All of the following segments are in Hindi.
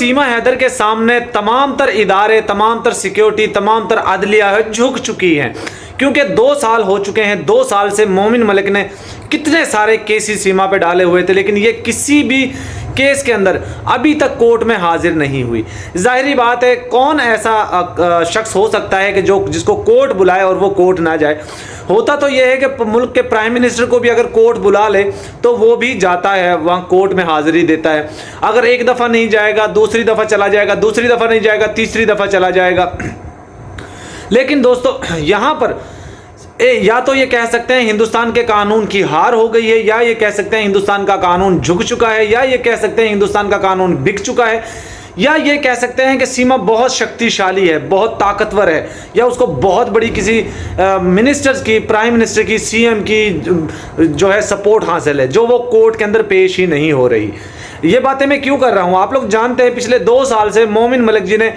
सीमा हैदर के सामने तमाम तर इदारे, तमाम तर सिक्योरिटी, तमाम तर अदलिया झुक चुकी हैं, क्योंकि 2 साल हो चुके हैं। 2 साल से मोमिन मलिक ने कितने सारे केसेस सीमा पे डाले हुए थे, लेकिन ये किसी भी केस के अंदर अभी तक कोर्ट में हाजिर नहीं हुई। जाहिर बात है, कौन ऐसा शख्स हो सकता है कि जिसको कोर्ट बुलाए और वो कोर्ट ना जाए। होता तो यह है कि मुल्क के प्राइम मिनिस्टर को भी अगर कोर्ट बुला ले तो वो भी जाता है, वहाँ कोर्ट में हाजिरी देता है। अगर एक दफ़ा नहीं जाएगा, दूसरी दफ़ा चला जाएगा, दूसरी दफ़ा नहीं जाएगा, तीसरी दफ़ा चला जाएगा। लेकिन दोस्तों यहाँ पर या तो ये कह सकते हैं हिंदुस्तान के कानून की हार हो गई है, या ये कह सकते हैं हिंदुस्तान का कानून झुक चुका है, या ये कह सकते हैं हिंदुस्तान का कानून बिक चुका है, या ये कह सकते हैं कि सीमा बहुत शक्तिशाली है, बहुत ताकतवर है, या उसको बहुत बड़ी किसी मिनिस्टर्स की, प्राइम मिनिस्टर की, सीएम की जो है सपोर्ट हासिल है, जो वो कोर्ट के अंदर पेश ही नहीं हो रही। ये बातें मैं क्यों कर रहा हूँ, आप लोग जानते हैं पिछले 2 साल से मोमिन मलिक जी ने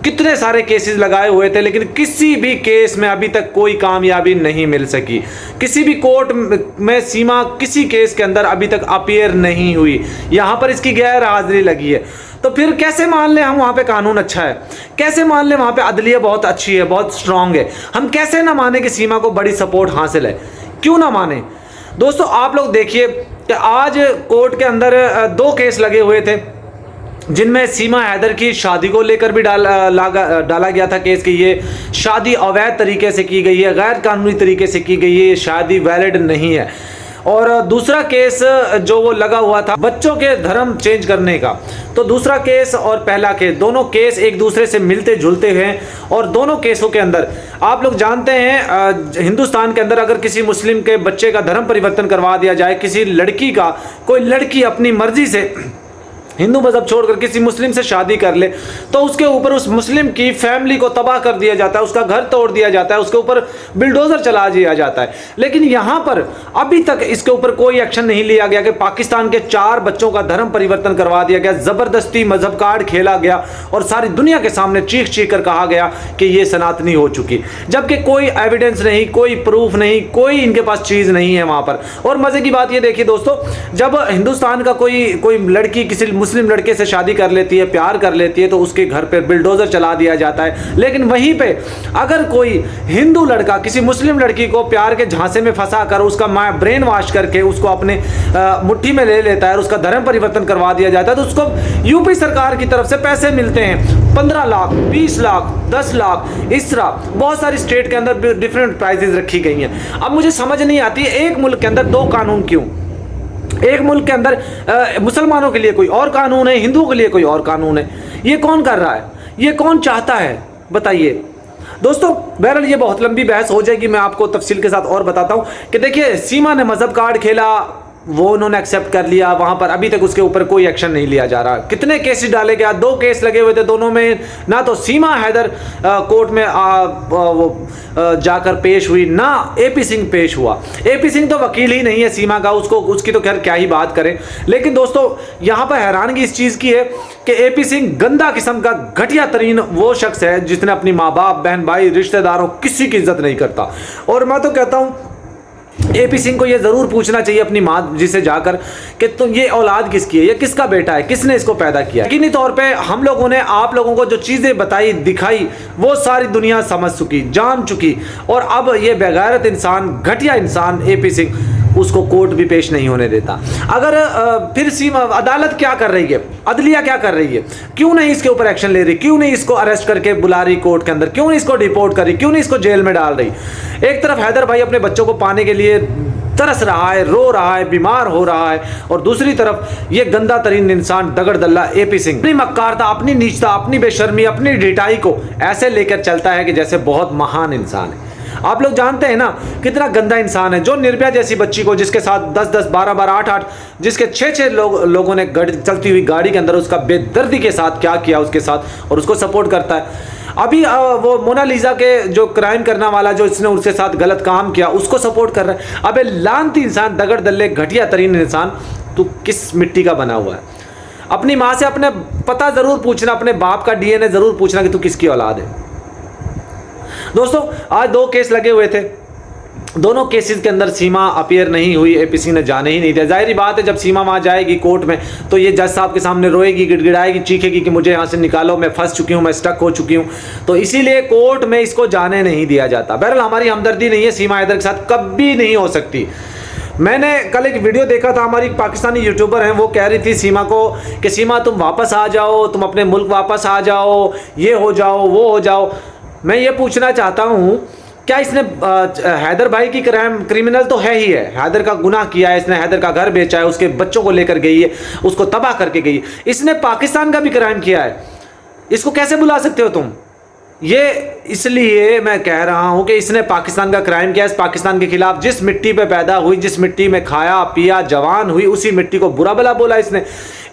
कितने सारे केसेस लगाए हुए थे, लेकिन किसी भी केस में अभी तक कोई कामयाबी नहीं मिल सकी। किसी भी कोर्ट में सीमा किसी केस के अंदर अभी तक अपीयर नहीं हुई। यहाँ पर इसकी गैर हाजिरी लगी है। तो फिर कैसे मान लें हम वहाँ पे कानून अच्छा है, कैसे मान लें वहाँ पे अदलिया बहुत अच्छी है, बहुत स्ट्रांग है। हम कैसे ना माने कि सीमा को बड़ी सपोर्ट हासिल है, क्यों ना माने। दोस्तों आप लोग देखिए कि आज कोर्ट के अंदर 2 केस लगे हुए थे, जिनमें सीमा हैदर की शादी को लेकर भी डाला गया था केस कि ये शादी अवैध तरीके से की गई है, गैर कानूनी तरीके से की गई है, ये शादी वैलिड नहीं है। और दूसरा केस जो वो लगा हुआ था बच्चों के धर्म चेंज करने का। तो दूसरा केस और पहला केस, दोनों केस एक दूसरे से मिलते जुलते हैं। और दोनों केसों के अंदर आप लोग जानते हैं, हिंदुस्तान के अंदर अगर किसी मुस्लिम के बच्चे का धर्म परिवर्तन करवा दिया जाए, किसी लड़की का, कोई लड़की अपनी मर्जी से हिंदू मज़हब छोड़कर किसी मुस्लिम से शादी कर ले, तो उसके ऊपर उस मुस्लिम की फैमिली को तबाह कर दिया जाता है, उसका घर तोड़ दिया जाता है, उसके ऊपर बिल्डोज़र चला दिया जाता है। लेकिन यहाँ पर अभी तक इसके ऊपर कोई एक्शन नहीं लिया गया कि पाकिस्तान के 4 बच्चों का धर्म परिवर्तन करवा दिया गया, ज़बरदस्ती मजहब कार्ड खेला गया और सारी दुनिया के सामने चीख चीख कर कहा गया कि ये सनातनी हो चुकी, जबकि कोई एविडेंस नहीं, कोई प्रूफ नहीं, कोई इनके पास चीज़ नहीं है वहाँ पर। और मज़े की बात ये देखिए दोस्तों, जब हिंदुस्तान का कोई लड़की किसी मुस्लिम लड़के से शादी कर लेती है, प्यार कर लेती है, तो उसके घर पर बिल्डोजर चला दिया जाता है। लेकिन वहीं पे अगर कोई हिंदू लड़का किसी मुस्लिम लड़की को प्यार के झांसे में फंसा कर उसका ब्रेन वॉश करके उसको अपने मुट्ठी में ले लेता है, उसका धर्म परिवर्तन करवा दिया जाता है, तो उसको यूपी सरकार की तरफ से पैसे मिलते हैं 15 लाख, 20 लाख, 10 लाख, इस तरह बहुत सारी स्टेट के अंदर डिफरेंट प्राइजेस रखी गई हैं। अब मुझे समझ नहीं आती एक मुल्क के अंदर 2 कानून क्यों। एक मुल्क के अंदर मुसलमानों के लिए कोई और कानून है, हिंदुओं के लिए कोई और कानून है। ये कौन कर रहा है, ये कौन चाहता है, बताइए दोस्तों। बहरहाल ये बहुत लंबी बहस हो जाएगी, मैं आपको तफसील के साथ और बताता हूँ कि देखिए सीमा ने मजहब कार्ड खेला, वो उन्होंने एक्सेप्ट कर लिया, वहाँ पर अभी तक उसके ऊपर कोई एक्शन नहीं लिया जा रहा। कितने केसेस डाले गए, 2 केस लगे हुए थे, दोनों में ना तो सीमा हैदर कोर्ट में जाकर पेश हुई, ना एपी सिंह पेश हुआ। एपी सिंह तो वकील ही नहीं है सीमा का, उसकी तो खैर क्या ही बात करें। लेकिन दोस्तों यहाँ पर हैरानगी इस चीज़ की है कि एपी सिंह गंदा किस्म का घटिया तरीन वो शख्स है जिसने अपनी माँ बाप, बहन भाई, रिश्तेदारों किसी की इज्जत नहीं करता। और मैं तो कहता हूँ एपी सिंह को ये ज़रूर पूछना चाहिए अपनी माँ जी से जाकर कि तुम ये औलाद किसकी है, ये किसका बेटा है, किसने इसको पैदा किया। यकीनी तौर पे हम लोगों ने आप लोगों को जो चीज़ें बताई, दिखाई, वो सारी दुनिया समझ चुकी, जान चुकी। और अब ये बेगैरत इंसान, घटिया इंसान एपी सिंह, उसको कोर्ट भी पेश नहीं होने देता। अगर फिर सीमा अदालत क्या कर रही है, अदलिया क्या कर रही है, क्यों नहीं इसके ऊपर एक्शन ले रही, क्यों नहीं इसको अरेस्ट करके बुला रही कोर्ट के अंदर, क्यों नहीं इसको डिपोर्ट कर रही, क्यों नहीं इसको जेल में डाल रही। एक तरफ हैदर भाई अपने बच्चों को पाने के लिए तरस रहा है, रो रहा है, बीमार हो रहा है, और दूसरी तरफ ये गंदा तरीन इंसान दगड़ दल्ला एपी सिंह अपनी मक्कारता, अपनी नीचता, अपनी बेशर्मी, अपनी ढिठाई को ऐसे लेकर चलता है कि जैसे बहुत महान इंसान है। आप लोग जानते हैं ना कितना गंदा इंसान है, जो निर्भया जैसी बच्ची को, जिसके साथ 10-10, 12-12, 8-8, जिसके 6-6 लोगों ने चलती हुई गाड़ी के अंदर उसका बेदर्दी के साथ क्या किया उसके साथ, और उसको सपोर्ट करता है। अभी वो मोनालिसा के जो क्राइम करने वाला, जो इसने उसके साथ गलत काम किया, उसको सपोर्ट कर रहा है। अबे लानती इंसान, दगड़ दल्ले, घटिया तरीन इंसान, तू किस मिट्टी का बना हुआ है। अपनी माँ से अपने पता ज़रूर पूछना, अपने बाप का DNA ज़रूर पूछना कि तू किसकी औलाद है। दोस्तों आज 2 केस लगे हुए थे, दोनों केसेस के अंदर सीमा अपीयर नहीं हुई, एपीसी ने जाने ही नहीं दिया। जाहिर बात है जब सीमा वहाँ जाएगी कोर्ट में तो ये जज साहब के सामने रोएगी, गिड़गिड़ाएगी, चीखेगी कि मुझे यहाँ से निकालो, मैं फंस चुकी हूँ, मैं स्टक हो चुकी हूँ। तो इसीलिए कोर्ट में इसको जाने नहीं दिया जाता। बहरहाल हमारी हमदर्दी नहीं है सीमा हैदर के साथ, कभी नहीं हो सकती। मैंने कल एक वीडियो देखा था, हमारी पाकिस्तानी यूट्यूबर हैं, वो कह रही थी सीमा को कि सीमा तुम वापस आ जाओ, तुम अपने मुल्क वापस आ जाओ, ये हो जाओ, वो हो जाओ। मैं ये पूछना चाहता हूँ, क्या इसने हैदर भाई की क्रिमिनल तो है ही है, हैदर का गुनाह किया है इसने, हैदर का घर बेचा है, उसके बच्चों को लेकर गई है, उसको तबाह करके गई है। इसने पाकिस्तान का भी क्राइम किया है, इसको कैसे बुला सकते हो तुम? ये इसलिए मैं कह रहा हूं कि इसने पाकिस्तान का क्राइम किया। इस पाकिस्तान के खिलाफ जिस मिट्टी पे पैदा हुई, जिस मिट्टी में खाया पिया जवान हुई, उसी मिट्टी को बुरा भला बोला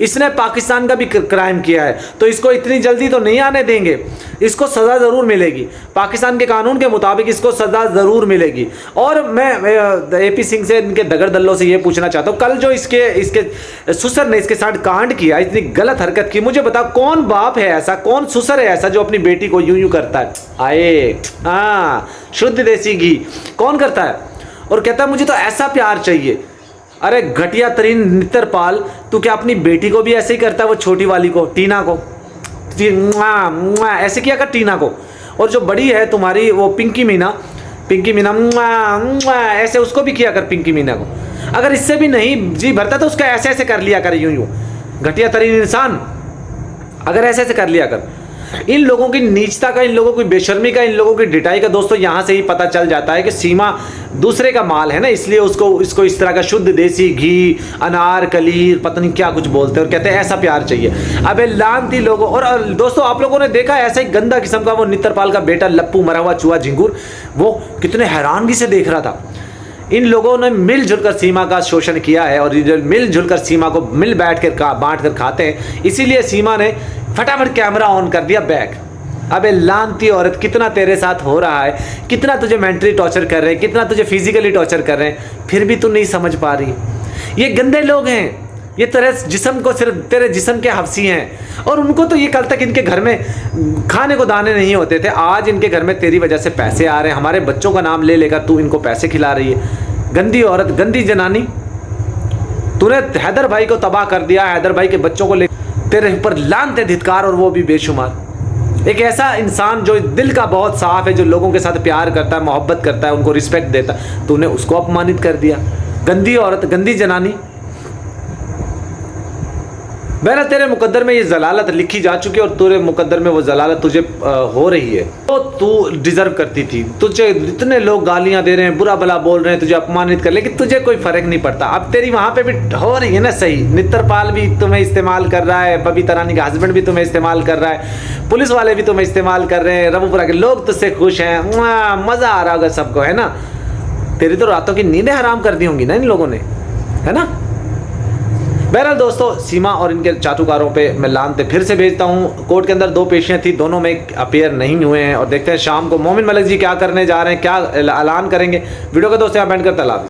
इसने पाकिस्तान का भी क्राइम किया है। तो इसको इतनी जल्दी तो नहीं आने देंगे, इसको सज़ा ज़रूर मिलेगी, पाकिस्तान के कानून के मुताबिक इसको सज़ा ज़रूर मिलेगी। और मैं AP सिंह से, इनके दगड़ दल्लों से ये पूछना चाहता हूँ, कल जो इसके ससुर ने इसके साथ कांड किया, इतनी गलत हरकत की, मुझे बता कौन बाप है ऐसा, कौन ससुर है ऐसा जो अपनी बेटी को यूं यूं करता है? आए हाँ, शुद्ध देसी घी कौन करता है? और कहता है मुझे तो ऐसा प्यार चाहिए। अरे घटिया तरीन नित्रपाल, तू क्या अपनी बेटी को भी ऐसे ही करता है? वो छोटी वाली को, टीना को, ऐसे किया कर टीना को। और जो बड़ी है तुम्हारी वो पिंकी मीना ऐसे उसको भी किया कर, पिंकी मीना को। अगर इससे भी नहीं जी भरता तो उसका ऐसे ऐसे कर लिया कर, यूं यूं। घटिया तरीन इंसान, अगर ऐसे ऐसे कर लिया कर। इन लोगों की नीचता का, इन लोगों की बेशर्मी का, इन लोगों की डिटाई का दोस्तों यहाँ से ही पता चल जाता है कि सीमा दूसरे का माल है ना, इसलिए इसको इस तरह का शुद्ध देसी घी, अनार कली, पता नहीं क्या कुछ बोलते हैं और कहते हैं ऐसा प्यार चाहिए। अबे लानती लोगों। और दोस्तों आप लोगों ने देखा ऐसा ही गंदा किस्म का वो नित्रपाल का बेटा लप्पू, मरा हुआ चूहा झिंगुर, वो कितने हैरानगी से देख रहा था। इन लोगों ने मिलजुल कर सीमा का शोषण किया है और मिलजुल कर सीमा को मिल बैठ कर बांट कर खाते हैं। इसीलिए सीमा ने फटाफट कैमरा ऑन कर दिया बैक। अबे लानती औरत, कितना तेरे साथ हो रहा है, कितना तुझे मेंटली टॉर्चर कर रहे हैं, कितना तुझे फिजिकली टॉर्चर कर रहे हैं, फिर भी तू नहीं समझ पा रही। ये गंदे लोग हैं, ये तेरे जिस्म को, सिर्फ तेरे जिस्म के हफ्सी हैं। और उनको तो ये कल तक इनके घर में खाने को दाने नहीं होते थे, आज इनके घर में तेरी वजह से पैसे आ रहे हैं। हमारे बच्चों का नाम ले लेकर तू इनको पैसे खिला रही है। गंदी औरत, गंदी जनानी, तूने हैदर भाई को तबाह कर दिया, हैदर भाई के बच्चों को ले, तेरे ऊपर लानते धिक्कार, और वो भी बेशुमार। एक ऐसा इंसान जो दिल का बहुत साफ है, जो लोगों के साथ प्यार करता है, मोहब्बत करता है, उनको रिस्पेक्ट देता है, तूने उसको अपमानित कर दिया। गंदी औरत, गंदी जनानी। बहरहाल तेरे मुकद्दर में ये जलालत लिखी जा चुकी है और तेरे मुकद्दर में वो जलालत तुझे हो रही है, तो तू डिजर्व करती थी। तुझे इतने लोग गालियां दे रहे हैं, बुरा भला बोल रहे हैं, तुझे अपमानित कर, लेकिन तुझे कोई फर्क नहीं पड़ता। अब तेरी वहां पे भी हो रही है ना सही। नित्रपाल भी तुम्हें इस्तेमाल कर रहा है, बबीता रानी का हस्बैंड भी तुम्हें इस्तेमाल कर रहा है, पुलिस वाले भी तुम्हें इस्तेमाल कर रहे हैं, रबूपुरा के लोग तुझसे खुश हैं, मजा आ रहा होगा सबको, है ना। तेरी तो रातों की नींदें हराम कर दी होंगी ना इन लोगों ने, है ना। बहरहाल दोस्तों, सीमा और इनके चाटुकारों पे मैं लानते फिर से भेजता हूँ। कोर्ट के अंदर 2 पेशियाँ थी, दोनों में अपीयर नहीं हुए हैं और देखते हैं शाम को मोमिन मलिक जी क्या करने जा रहे हैं, क्या ऐलान करेंगे। वीडियो का दोस्तों यहाँ बैंड करता लाभ।